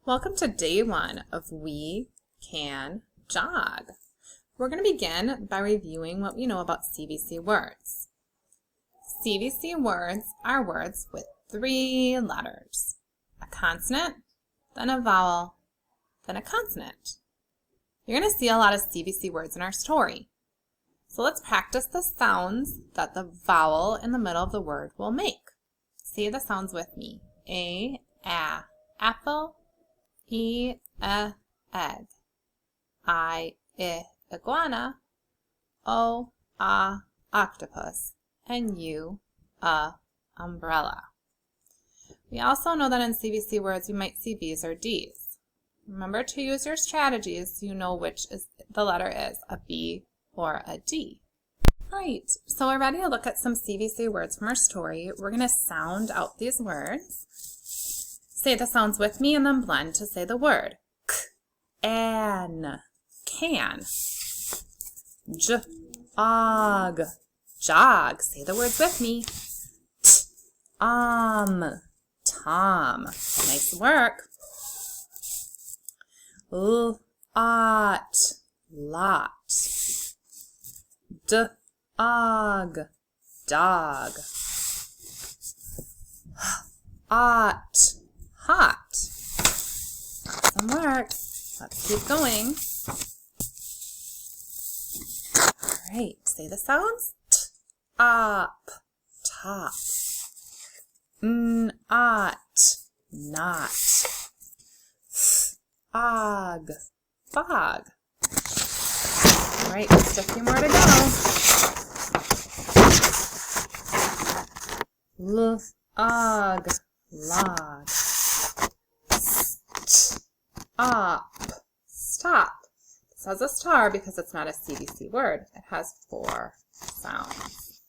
Welcome to day 1 of We Can Jog. We're going to begin by reviewing what we know about CVC words. CVC words are words with 3 letters. A consonant, then a vowel, then a consonant. You're going to see a lot of CVC words in our story. So let's practice the sounds that the vowel in the middle of the word will make. Say the sounds with me. A, apple. E, egg. I, iguana. O, octopus. And U, umbrella. We also know that in CVC words you might see B's or D's. Remember to use your strategies so you know which the letter is, a B or a D. Alright, so we're ready to look at some CVC words from our story. We're going to sound out these words. Say the sounds with me and then blend to say the word. K, an, can. J, og, jog. Say the words with me. T, tom. Nice work. L, lot. D, og, dog. Hot. Awesome work. Let's keep going. All right, say the sounds. T, up, top. Not, og, fog. All right, just a few more to go. Og, log. Up, stop. This has a star because it's not a CVC word. It has 4 sounds.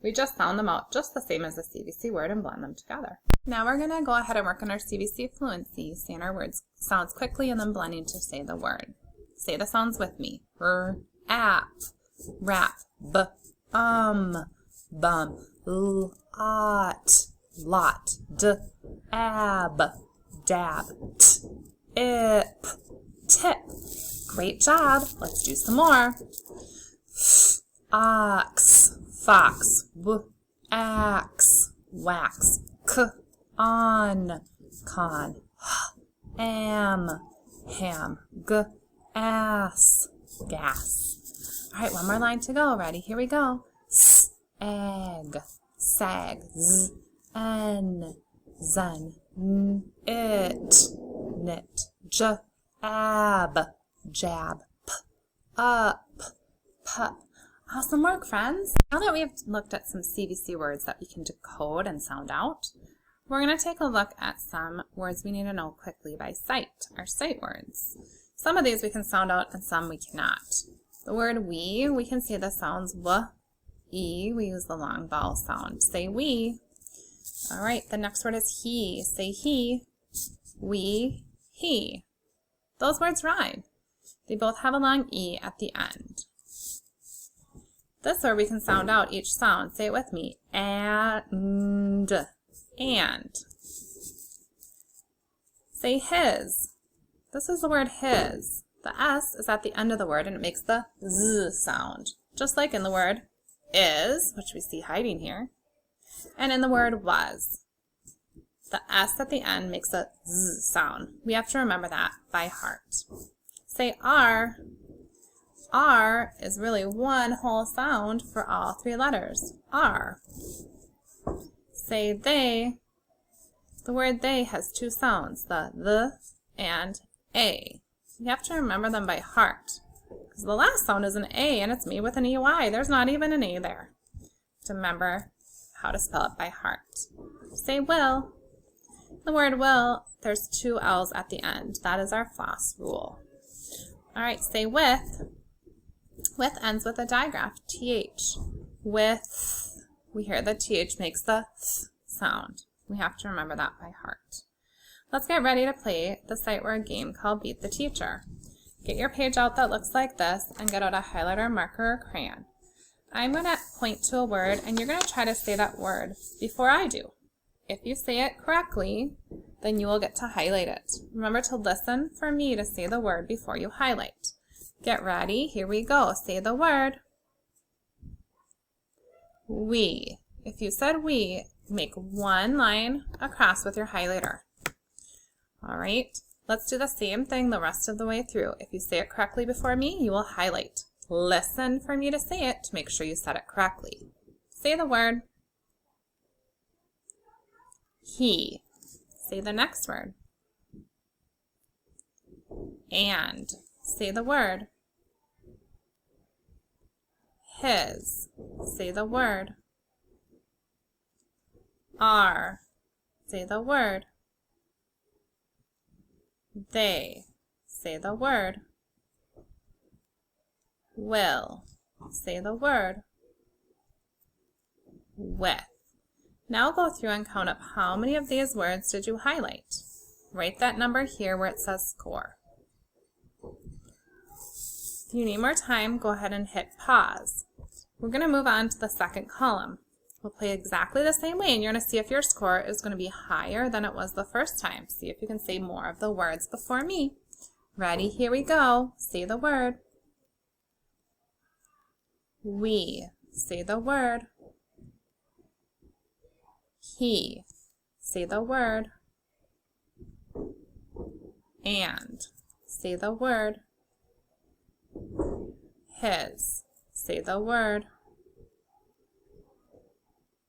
We just sound them out just the same as a CVC word and blend them together. Now we're going to go ahead and work on our CVC fluency, saying our words sounds quickly and then blending to say the word. Say the sounds with me. R, ap, rap, b, bum, lot, d, ab, dab, t, ip, tip. Great job. Let's do some more. Ox, fox, axe, wax, on, con, am, ham, ass, gas. All right, one more line to go. Ready? Here we go. Egg, sag, zen, it, knit, ab, jab, up, pup. Awesome work, friends. Now that we've looked at some CVC words that we can decode and sound out, we're going to take a look at some words we need to know quickly by sight, our sight words. Some of these we can sound out and some we cannot. The word we can say the sounds w, e. We use the long vowel sound. Say we. All right, the next word is he. Say he, we, he. Those words rhyme. They both have a long E at the end. This word we can sound out each sound. Say it with me. And. Say his. This is the word his. The S is at the end of the word and it makes the Z sound. Just like in the word is, which we see hiding here, and in the word was. The S at the end makes a Z sound. We have to remember that by heart. Say R. R is really one whole sound for all 3 letters. R. Say they. The word they has 2 sounds, the and A. You have to remember them by heart, because the last sound is an A and it's made with an EY. There's not even an A there. To remember how to spell it by heart. Say will. The word will, there's 2 L's at the end. That is our floss rule. All right, say with. With ends with a digraph, TH. With, we hear the TH makes the th sound. We have to remember that by heart. Let's get ready to play the sight word game called Beat the Teacher. Get your page out that looks like this and get out a highlighter, marker, or crayon. I'm going to point to a word and you're going to try to say that word before I do. If you say it correctly, then you will get to highlight it. Remember to listen for me to say the word before you highlight. Get ready. Here we go. Say the word. We. If you said we, make one line across with your highlighter. All right. Let's do the same thing the rest of the way through. If you say it correctly before me, you will highlight. Listen for me to say it to make sure you said it correctly. Say the word. He. Say the next word. And. Say the word. His. Say the word. Are. Say the word. They. Say the word. Will. Say the word. With. Now go through and count up how many of these words did you highlight. Write that number here where it says score. If you need more time, go ahead and hit pause. We're going to move on to the second column. We'll play exactly the same way, and you're going to see if your score is going to be higher than it was the first time. See if you can say more of the words before me. Ready? Here we go. Say the word. We. Say the word. He. Say the word. And. Say the word. His. Say the word.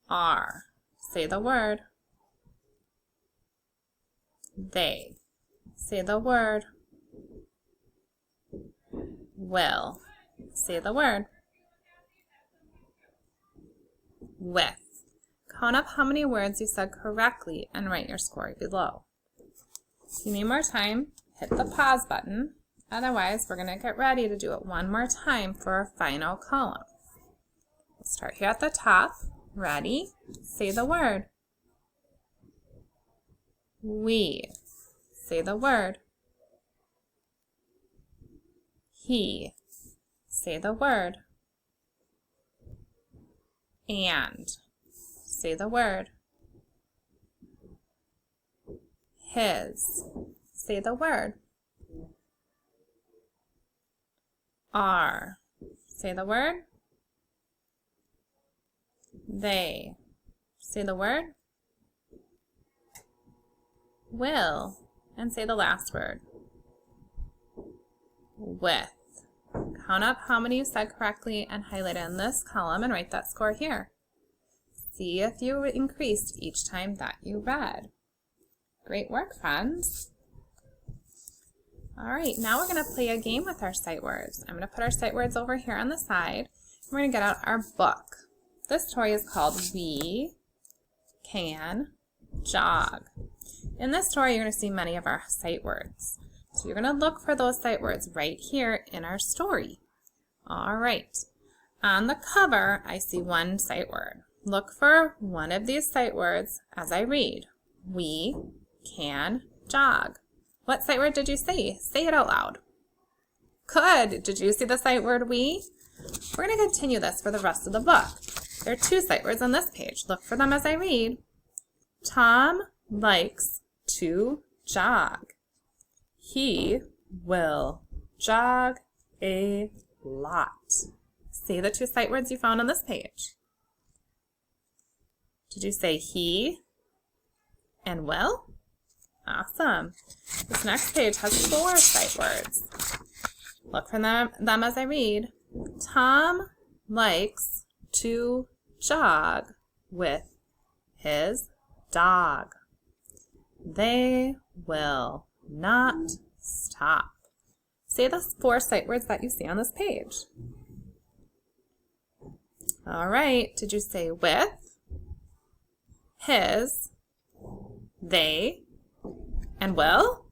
Are. Say the word. They. Say the word. Will. Say the word. With. Count up how many words you said correctly and write your score below. If you need more time, hit the pause button. Otherwise, we're going to get ready to do it one more time for our final column. We'll start here at the top. Ready? Say the word. We. Say the word. He. Say the word. And. Say the word. His. Say the word. Are. Say the word. They. Say the word. Will. And say the last word. With. Count up how many you said correctly and highlight in this column and write that score here. See if you increased each time that you read. Great work, friends. All right, now we're going to play a game with our sight words. I'm going to put our sight words over here on the side. We're going to get out our book. This story is called We Can Jog. In this story, you're going to see many of our sight words. So you're going to look for those sight words right here in our story. All right. On the cover, I see one sight word. Look for one of these sight words as I read. We can jog. What sight word did you see? Say it out loud. Good. Did you see the sight word we? We're going to continue this for the rest of the book. There are two sight words on this page. Look for them as I read. Tom likes to jog. He will jog a lot. Say the two sight words you found on this page. Did you say he and will? Awesome. This next page has 4 sight words. Look for them as I read. Tom likes to jog with his dog. They will not stop. Say the 4 sight words that you see on this page. All right. Did you say with, his, they, and will?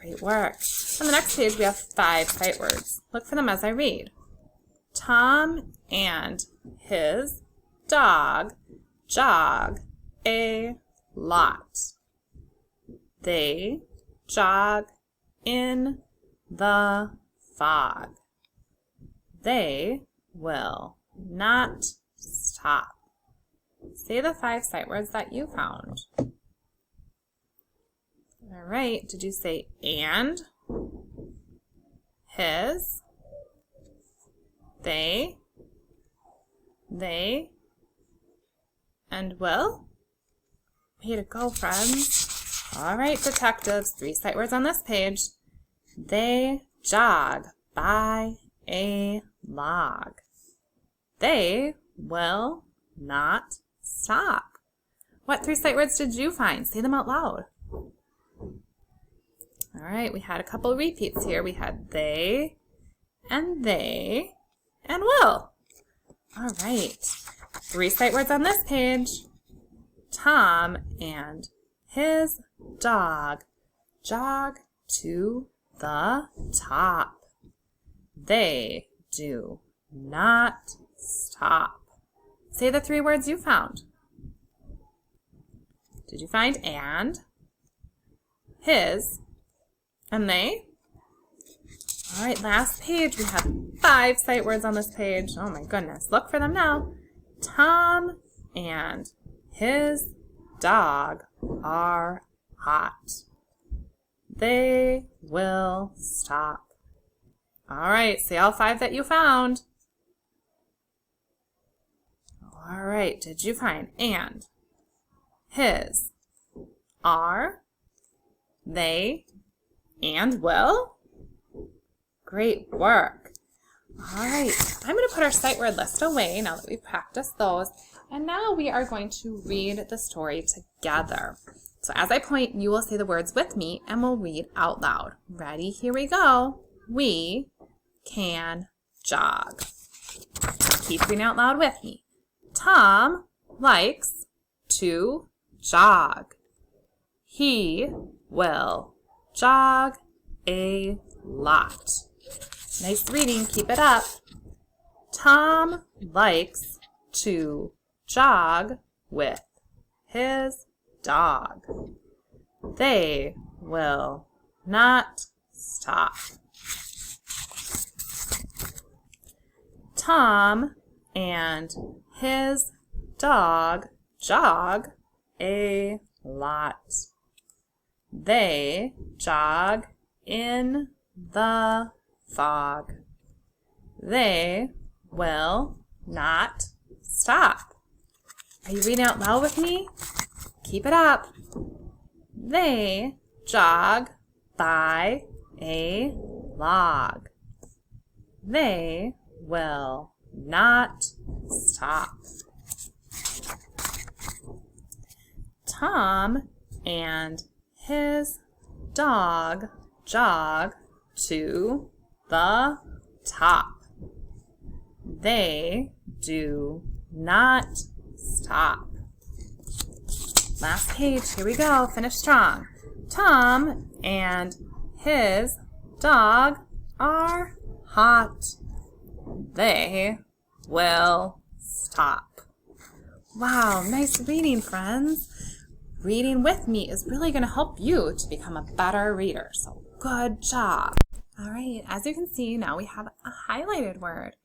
Great work. On the next page, we have 5 sight words. Look for them as I read. Tom and his dog jog a lot. They jog in the fog. They will not stop. Say the 5 sight words that you found. All right, did you say and, his, they, and will? Way to go, friends. All right, detectives, 3 sight words on this page. They jog by a log. They will not stop. What 3 sight words did you find? Say them out loud. All right, we had a couple repeats here. We had they, and will. All right, 3 sight words on this page. Tom and his dog jog to the top. They do not stop. Say the 3 words you found. Did you find and, his, and they? All right, last page. We have 5 sight words on this page. Oh my goodness, look for them now. Tom and his dog are hot. They will stop. All right, say all 5 that you found. All right, did you find and, his, are, they, and will? Great work. All right, I'm going to put our sight word list away now that we've practiced those. And now we are going to read the story together. So as I point, you will say the words with me and we'll read out loud. Ready? Here we go. We can jog. Keep reading out loud with me. Tom likes to jog. He will jog a lot. Nice reading. Keep it up. Tom likes to jog with his dog. They will not stop. Tom and his dog jog a lot. They jog in the fog. They will not stop. Are you reading out loud with me? Keep it up. They jog by a log. They will not stop. Tom and his dog jog to the top. They do not stop. Last page, here we go, finish strong. Tom and his dog are hot. They will stop. Wow, nice reading, friends. Reading with me is really going to help you to become a better reader, so good job. All right, as you can see, now we have a highlighted word.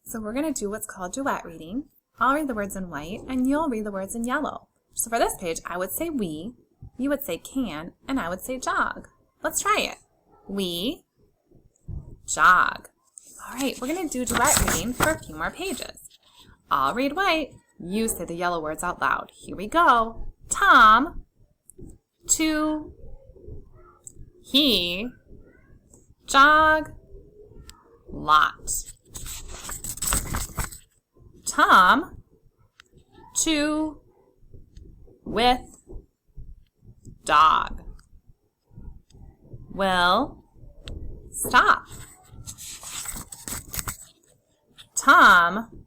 So we're going to do what's called duet reading. I'll read the words in white, and you'll read the words in yellow. So for this page, I would say we, you would say can, and I would say jog. Let's try it. We jog. All right, we're going to do duet reading for a few more pages. I'll read white. You say the yellow words out loud. Here we go. Tom, to, he, jog, lot. Tom, to, with, dog. Will, stop. Tom,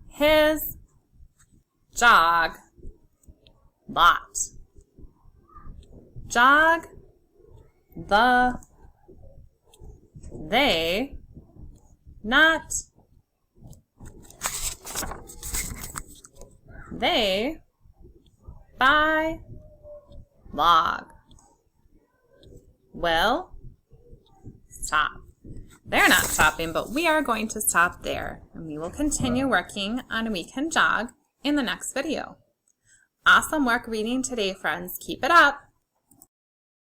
his, jog, lot. Jog, the, they, not, they, by, log. Will, stop. They're not stopping, but we are going to stop there. And we will continue working on We Can Jog in the next video. Awesome work reading today, friends. Keep it up.